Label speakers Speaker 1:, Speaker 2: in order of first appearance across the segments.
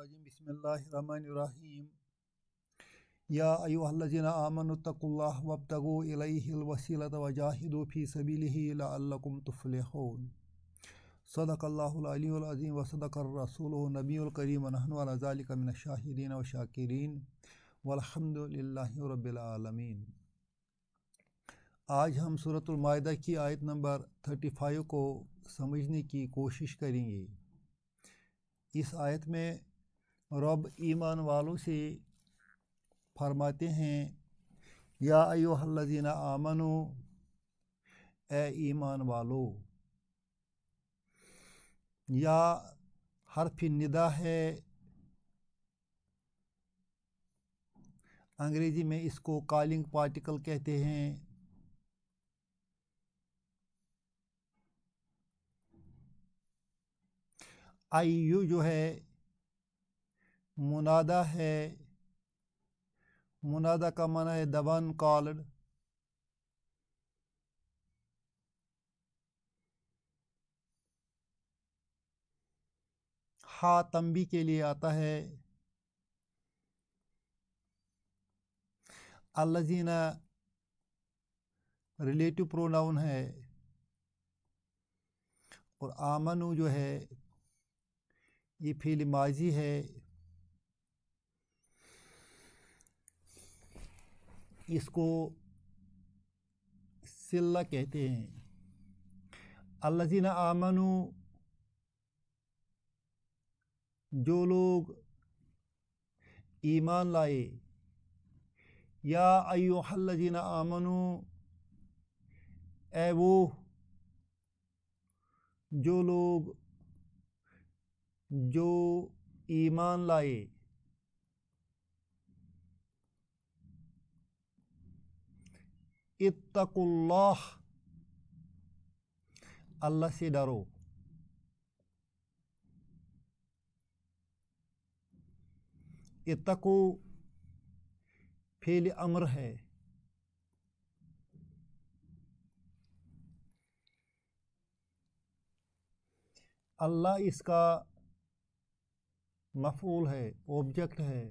Speaker 1: الرجیم بسم اللہ الرحمن الرحیم یا ایھا الذین آمنوا اتقوا اللہ وابتغوا الیہ الوسیلۃ وجاہدوا فی سبیلہ لعلکم تفلحون صدق اللہ العلی العظیم وصدق الرسول النبی الکریم ونحن علی ذلک من الشاہدین والشاکرین والحمد للہ رب العالمین۔ آج ہم سورۃ المائدہ کی آیت نمبر 35 کو سمجھنے کی کوشش کریں گے۔ اس آیت میں رب ایمان والوں سے فرماتے ہیں یا ایھا الذین آمنو، اے ایمان والو۔ یا حرف ندا ہے، انگریزی میں اس کو کالنگ پارٹیکل کہتے ہیں۔ ایو جو ہے منادا ہے، منادا کا معنی ہے the one called۔ ہا تنبیہ کے لیے آتا ہے۔ الذین ریلیٹو پروناؤن ہے، اور آمنو جو ہے یہ فعل ماضی ہے۔ اس کو صلہ کہتے ہیں۔ الذین آمنو، جو لوگ ایمان لائے۔ یا ایھا الذین آمنو، اے وہ جو لوگ جو ایمان لائے۔ اتقوا اللہ، اللہ سے ڈرو۔ اتقوا فعل امر ہے۔ اللہ اس کا مفعول ہے، آبجیکٹ ہے۔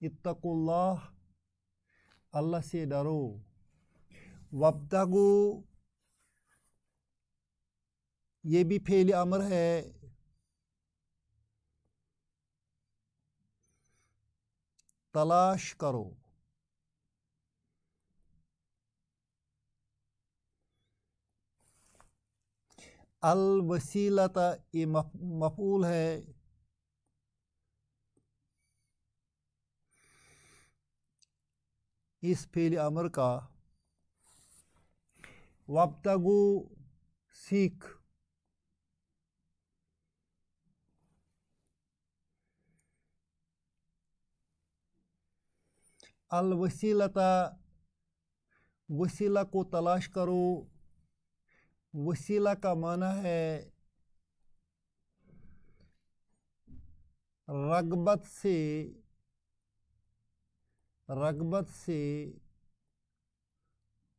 Speaker 1: اتقوا اللہ، اللہ سے ڈرو۔ وابتغوا، یہ بھی فعل امر ہے۔ تلاش کرو۔ الوسیلۃ، یہ مفعول ہے۔ اس فعل امر کا وابتغوا، سیکھ۔ الوسیلۃ، وسیلہ کو تلاش کرو۔ وسیلہ کا معنی ہے رغبت سے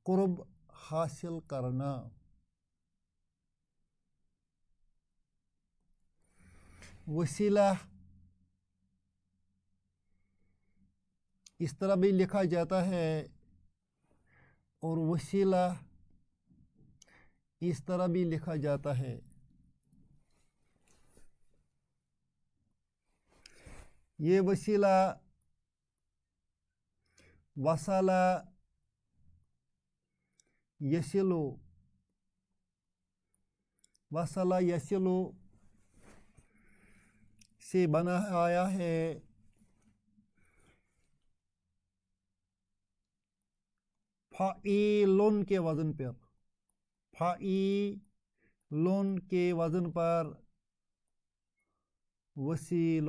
Speaker 1: قرب حاصل کرنا۔ وسیلہ اس طرح بھی لکھا جاتا ہے، اور وسیلہ اس طرح بھی لکھا جاتا ہے۔ یہ وسیلہ وصل یصل، وصل یصل سے بنا آیا ہے۔ فعیل کے وزن پر، فعیل کے وزن پر وسیل۔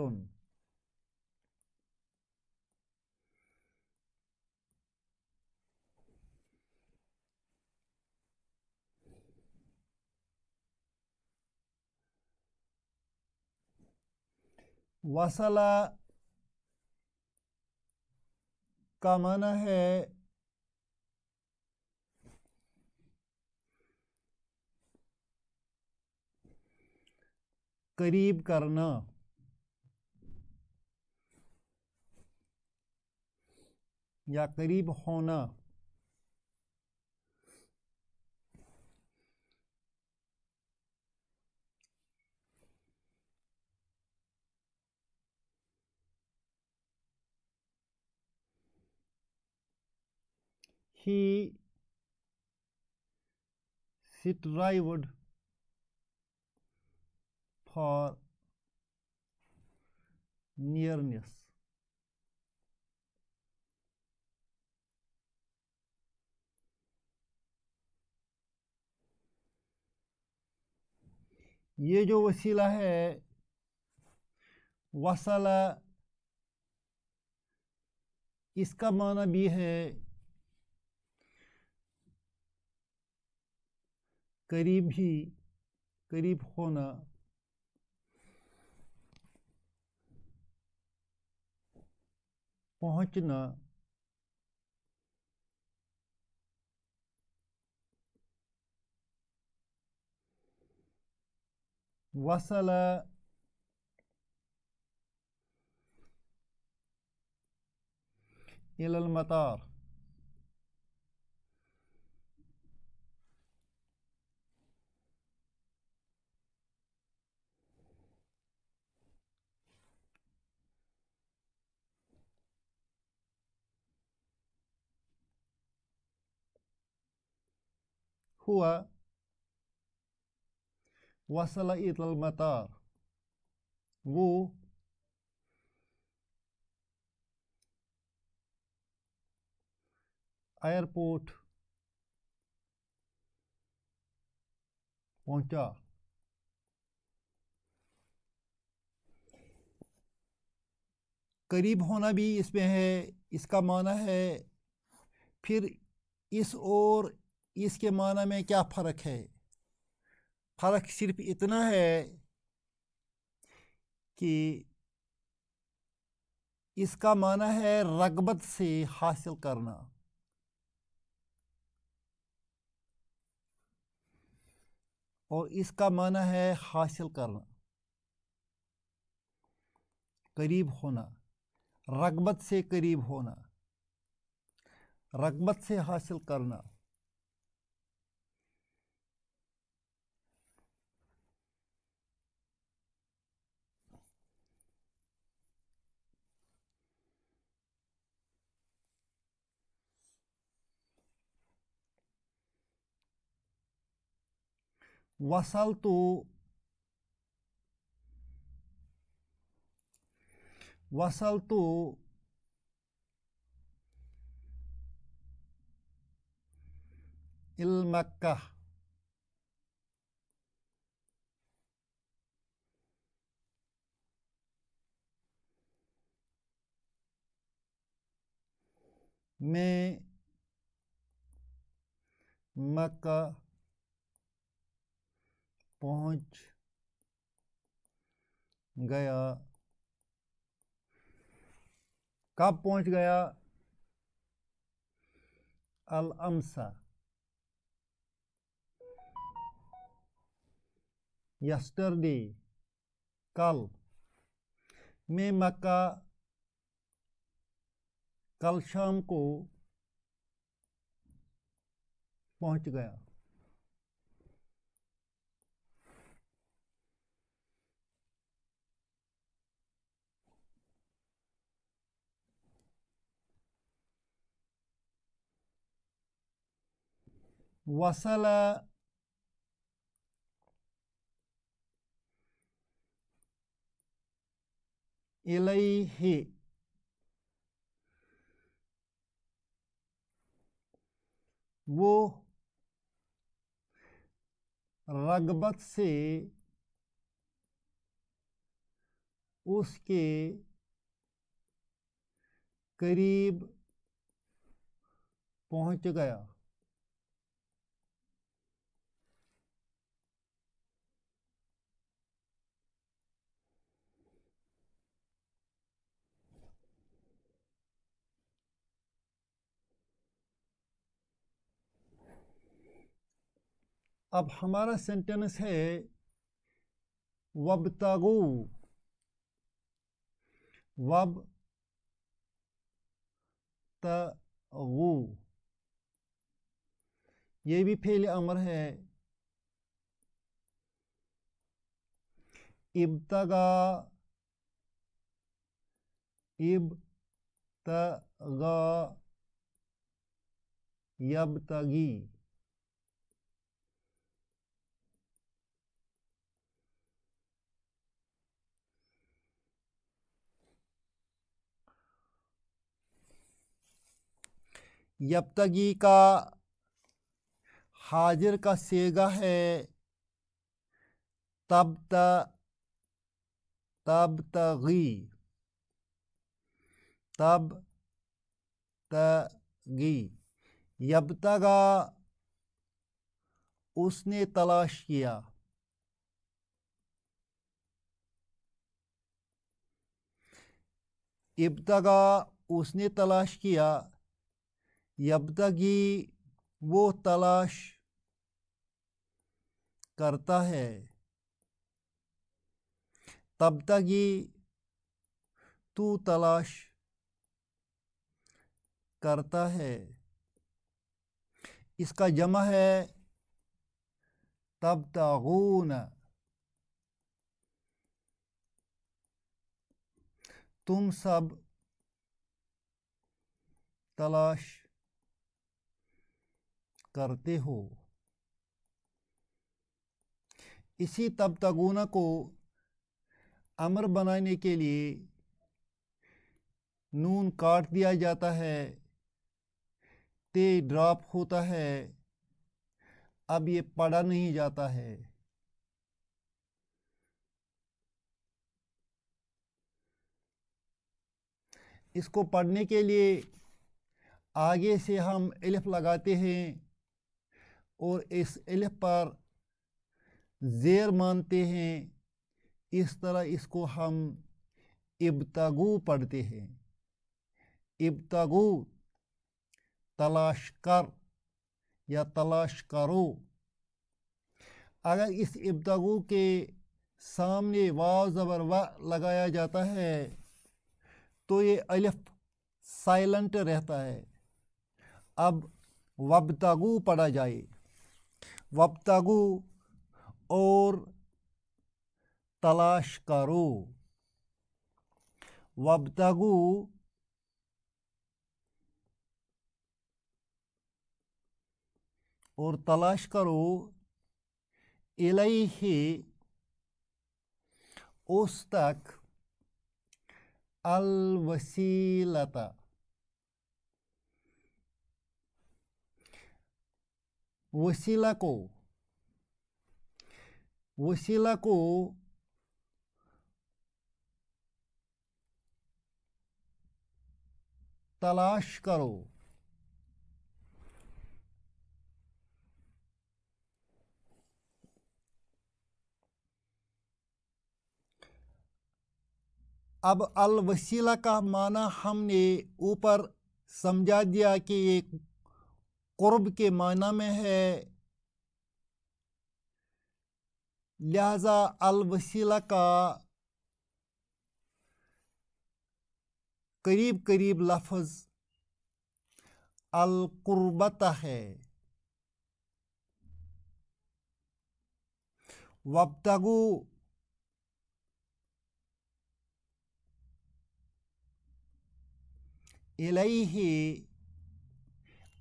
Speaker 1: وصل کا معنی ہے قریب کرنا، یا قریب ہونا. He strived for nearness. یہ جو وسیلہ ہے وصلہ، اس کا معنی بھی ہے قریب ہی، قریب ہونا. پہنچنا. وصل إلى المطار. هو وصل إلى المطار. وہ ایئرپورٹ پہنچا. قریب ہونا بھی اس میں ہے، اس کا معنی ہے. پھر اس اور اس کے معنی میں کیا فرق ہے؟ فرق صرف اتنا ہے کہ اس کا معنی ہے رغبت سے حاصل کرنا، اور اس کا معنی ہے حاصل کرنا. قریب ہونا، رغبت سے قریب ہونا، رغبت سے حاصل کرنا. وصلت وصلت إلى مکہ. میں مکہ پہنچ گیا. کب پہنچ گیا؟ الامس، یسٹرڈے، کل. میں مکہ کل شام کو پہنچ گیا. وصل الیہ، وہ رغبت سے اس کے قریب پہنچ گیا. اب ہمارا سینٹینس ہے وابتغو، وابتغو یہ بھی فعل امر ہے. ابتغا، ابتغا یبتغی. یبتغی کا حاضر کا صیغہ ہے تبتغی، تبتغی. یبتغا اس نے تلاش کیا. ابتغا اس نے تلاش کیا. یبتغی وہ تلاش کرتا ہے. تبتغی تو تلاش کرتا ہے. اس کا جمع ہے تبتغون. تم سب تلاش کرتے ہو. اسی تبتغون کو امر بنانے کے لیے نون کاٹ دیا جاتا ہے، تے ڈراپ ہوتا ہے. اب یہ پڑھا نہیں جاتا ہے. اس کو پڑھنے کے لیے آگے سے ہم الف لگاتے ہیں اور اس الف پر زیر مانتے ہیں. اس طرح اس کو ہم ابتغو پڑھتے ہیں. ابتغو تلاش کر یا تلاش کرو. اگر اس ابتغو کے سامنے واو زبر و لگایا جاتا ہے تو یہ الف سائلنٹ رہتا ہے. اب وابتغو پڑھا جائے. وابتغو اور تلاش کرو. وابتغو اور تلاش کرو. الیہ اس تک. الوسیلۃ وسیلہ کو. وسیلہ کو تلاش کرو. اب الوسیلہ کا معنی ہم نے اوپر سمجھا دیا کہ یہ قرب کے معنی میں ہے، لہذا الوسیلہ کا قریب قریب لفظ القربۃ ہے. وابتغو الیہ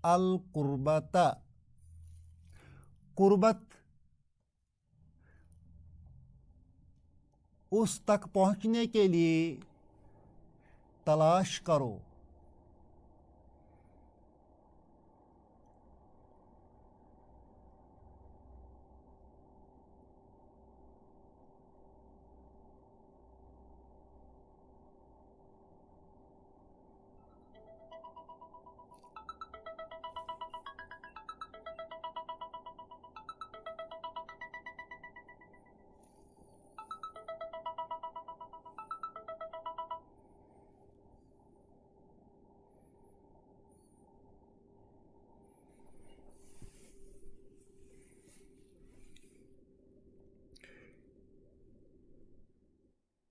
Speaker 1: القربۃ. قربت اس تک پہنچنے کے لیے تلاش کرو.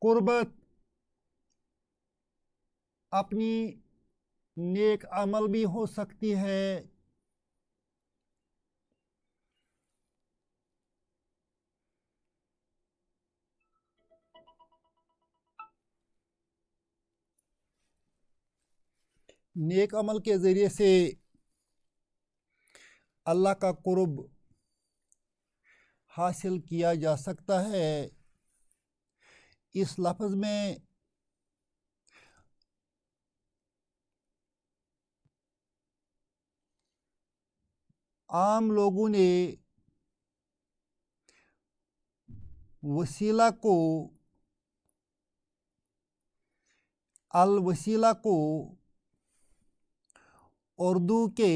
Speaker 1: قربت اپنی نیک عمل بھی ہو سکتی ہے، نیک عمل کے ذریعے سے اللہ کا قرب حاصل کیا جا سکتا ہے۔ اس لفظ میں عام لوگوں نے وسیلہ کو الوسیلہ کو اردو کے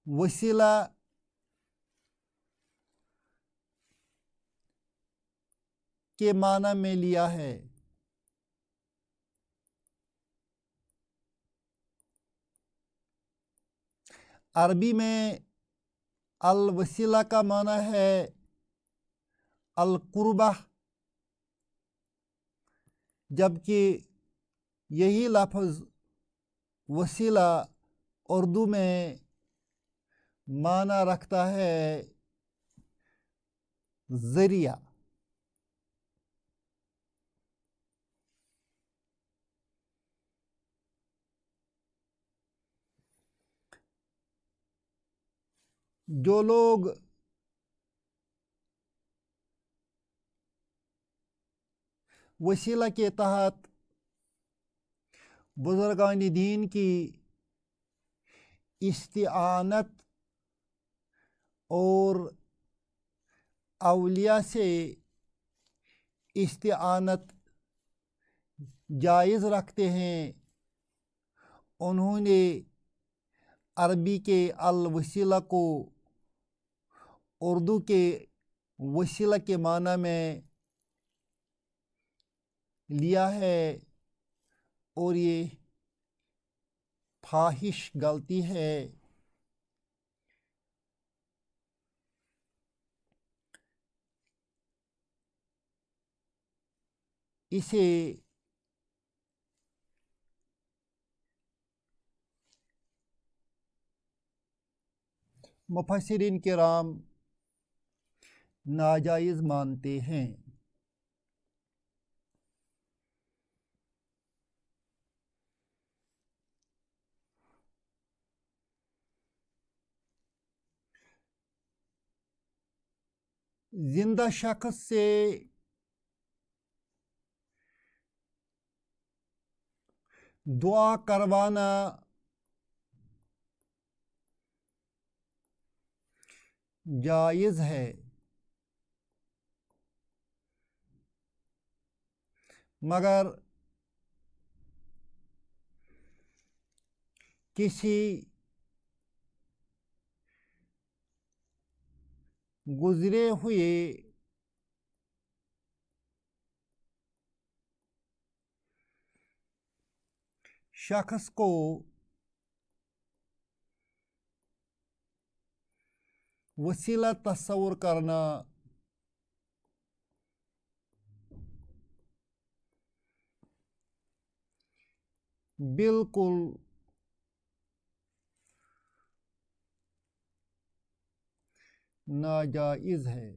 Speaker 1: وسیلہ کے معنی میں لیا ہے۔ عربی میں الوسیلہ کا معنی ہے القربہ، جبکہ یہی لفظ وسیلہ اردو میں معنی رکھتا ہے ذریعہ۔ جو لوگ وسیلہ کے تحت بزرگان دین کی استعانت اور اولیاء سے استعانت جائز رکھتے ہیں، انہوں نے عربی کے الوسیلہ کو اردو کے وسیلہ کے معنی میں لیا ہے، اور یہ فاحش غلطی ہے۔ اسے مفسرین کرام ناجائز مانتے ہیں۔ زندہ شخص سے دعا کروانا جائز ہے، مگر کسی گزرے ہوئے شخص کو وسیلہ تصور کرنا بالکل ناجائز ہے۔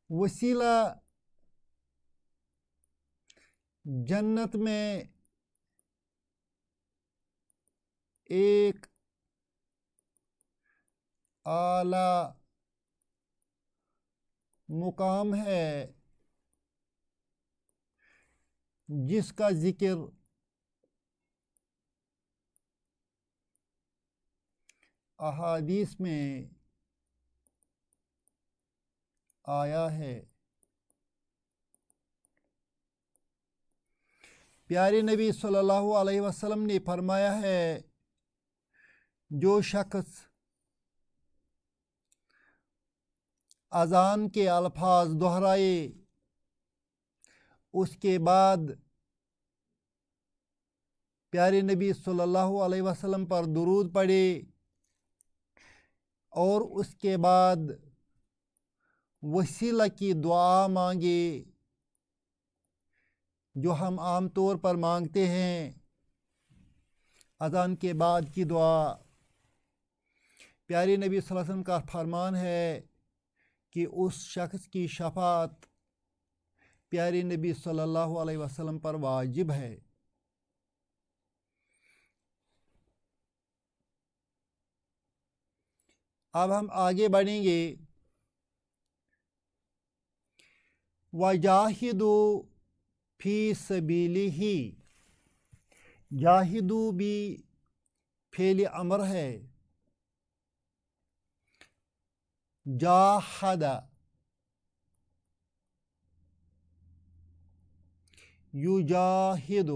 Speaker 1: وسیلہ جنت میں ایک اعلیٰ مقام ہے جس کا ذکر احادیث میں آیا ہے۔ پیارے نبی صلی اللہ علیہ وسلم نے فرمایا ہے، جو شخص اذان کے الفاظ دہرائے اس کے بعد پیارے نبی صلی اللہ علیہ وسلم پر درود پڑھے اور اس کے بعد وسیلہ کی دعا مانگے جو ہم عام طور پر مانگتے ہیں اذان کے بعد کی دعا۔ پیارے نبی صلی اللہ علیہ وسلم کا فرمان ہے کہ اس شخص کی شفاعت پیارے نبی صلی اللہ علیہ وسلم پر واجب ہے۔ اب ہم آگے بڑھیں گے۔ وَجَاهِدُوا فِي سَبِيلِهِ، جاہدو بھی فعل امر ہے۔ جاہد یجاہد،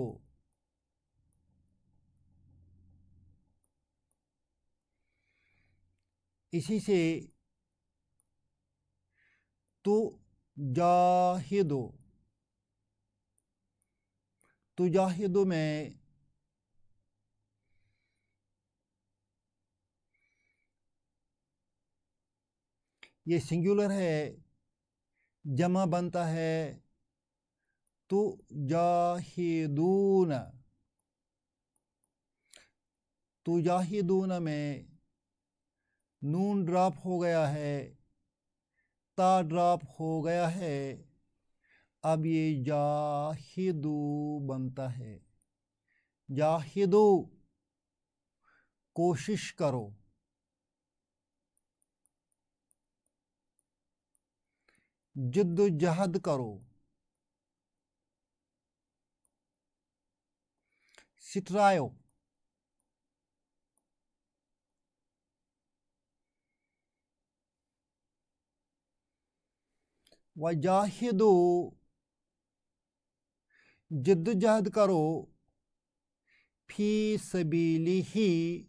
Speaker 1: اسی سے تجاہد میں یہ سنگولر ہے، جمع بنتا ہے تجاہدون۔ تجاہدون میں نون ڈراپ ہو گیا ہے، تا ڈراپ ہو گیا ہے، اب یہ جاہدو بنتا ہے۔ جاہدو کوشش کرو، جد و جہد کرو، سٹرائیو۔ وجاہدو جد و جہد کرو، فی سبیلہ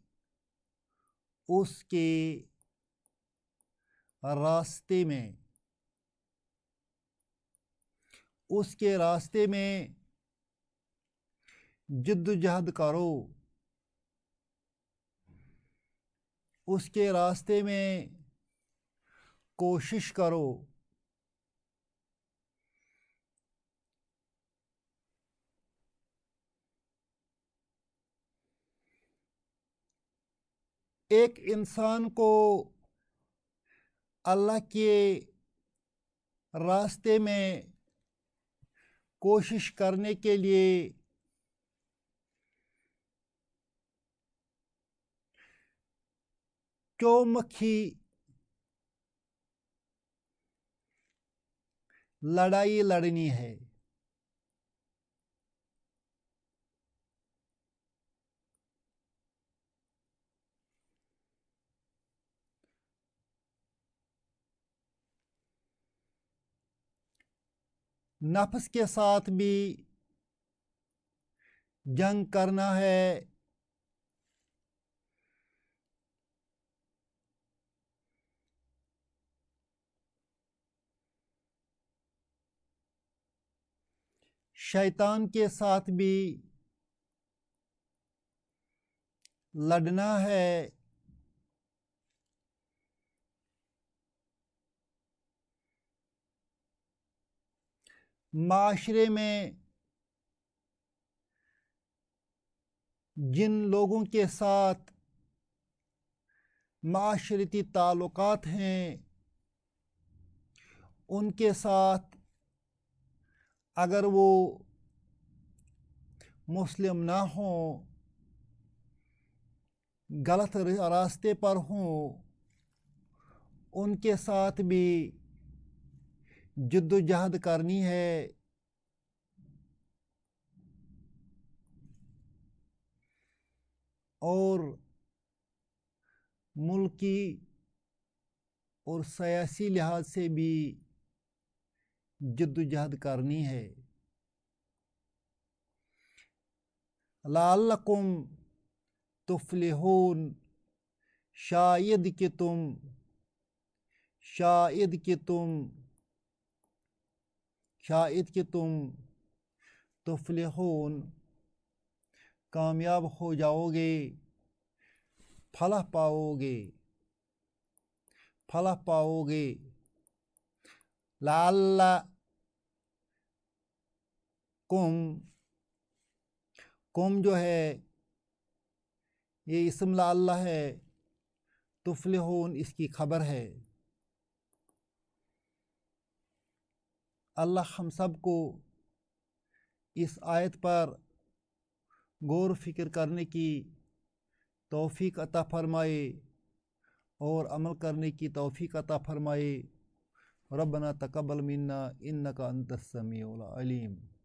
Speaker 1: اس کے راستے میں، اس کے راستے میں جد و جہد کرو، اس کے راستے میں کوشش کرو۔ ایک انسان کو اللہ کے راستے میں کوشش کرنے کے لیے چومکھی لڑائی لڑنی ہے۔ نفس کے ساتھ بھی جنگ کرنا ہے، شیطان کے ساتھ بھی لڑنا ہے، معاشرے میں جن لوگوں کے ساتھ معاشرتی تعلقات ہیں ان کے ساتھ اگر وہ مسلم نہ ہوں، غلط راستے پر ہوں، ان کے ساتھ بھی جد و جہد کرنی ہے۔ اور ملکی اور سیاسی لحاظ سے بھی جد و جہد کرنی ہے۔ لعلکم تفلحون، شاید کہ تم تفلحون کامیاب ہو جاؤ گے، فلاح پاؤ گے، فلاح پاؤ گے۔ کم جو ہے یہ اسم لعل ہے، تفلحون اس کی خبر ہے۔ اللہ ہم سب کو اس آیت پر غور و فکر کرنے کی توفیق عطا فرمائے اور عمل کرنے کی توفیق عطا فرمائے۔ ربنا تقبل منا انک انت السمیع العلیم۔